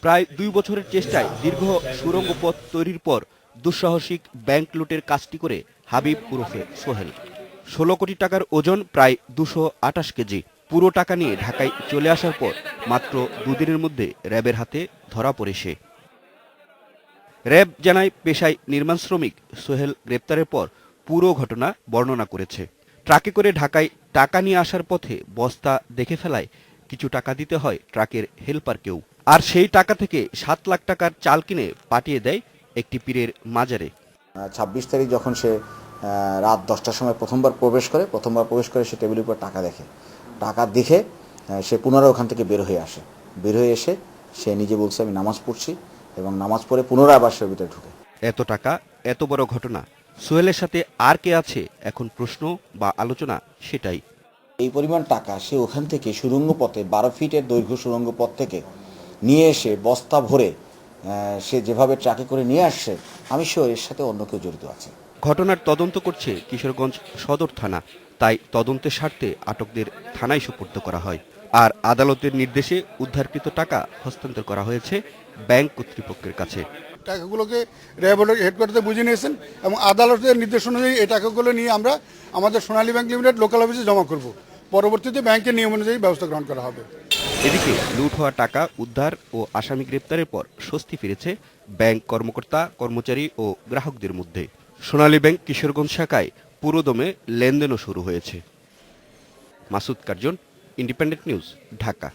প্রায় ২ বছরের চেষ্টায় দীর্ঘ সুড়ঙ্গ পথ তৈরির পর দুঃসাহসিক ব্যাংক লুটের কাজটি করে হাবিব ওরফে সোহেল। ১৬ কোটি টাকার ওজন, প্রায় ২২৮ কেজি। পুরো টাকা নিয়ে ঢাকায় চলে আসার পর মাত্র দুদিনের মধ্যে র্যাবের হাতে ধরা পড়ে সে। র্যাব জানায়, পেশায় নির্মাণ শ্রমিক সোহেল গ্রেপ্তারের পর পুরো ঘটনা বর্ণনা করেছে। ট্রাকে করে ঢাকায় টাকা নিয়ে আসার পথে বস্তা দেখে ফেলায় কিছু টাকা দিতে হয় ট্রাকের হেলপারকেও। আর সেই টাকা থেকে ৭ লাখ টাকার চাল কিনে পাঠিয়ে দেয় একটি পীরের মাজারে। ২৬ তারিখ যখন সে রাত ১০টার সময় প্রথমবার প্রবেশ করে সে টেবিলের উপর টাকা দেখে। টাকা দেখে সে পুনরায় ওখান থেকে বের হয়ে আসে। বের হয়ে এসে সে নিজে বলছে, আমি নামাজ পড়ছি, এবং নামাজ পড়ে পুনরায় আবার সে ভিতরে ঢুকে। এত টাকা, এত বড় ঘটনা। সোহেলের সাথে আর কে আছে এখন প্রশ্ন বা আলোচনা সেটাই। এই পরিমাণ টাকা সে ওখান থেকে সুড়ঙ্গ পথে ১২ ফিটের দৈর্ঘ্য সুড়ঙ্গ পথ থেকে নিয়ে এসে বস্তা ভরে সে যেভাবে ট্রাকে করে নিয়ে আসছে, আমি শিওর এর সাথে অন্য কেউ জড়িত আছে। ঘটনার তদন্ত করছে কিশোরগঞ্জ সদর থানা। তাই তদন্তের স্বার্থে আটকদের থানায় সোপর্দ করা হয়। আর আদালতের নির্দেশে উদ্ধারকৃত টাকা হস্তান্তর করা হয়েছে ব্যাংক কর্তৃপক্ষের কাছে। টাকাগুলোকে র্যাব হেডকোয়ার্টারে বুঝে নিয়েছেন এবং আদালতের নির্দেশ অনুযায়ী এই টাকাগুলো নিয়ে আমরা আমাদের সোনালী ব্যাংক লিমিটেড লোকাল অফিসে জমা করব। পরবর্তীতে ব্যাংকের নিয়ম অনুযায়ী ব্যবস্থা গ্রহণ করা হবে। এদিকে লুট হওয়া টাকা উদ্ধার ও আসামি গ্রেপ্তারের পর স্বস্তি ফিরেছে ব্যাংক কর্মকর্তা, কর্মচারী ও গ্রাহকদের মধ্যে। সোনালী ব্যাংক কিশোরগঞ্জ শাখায় পুরোদমে লেনদেনও শুরু হয়েছে। Masud Curzon, independent news, Dhaka.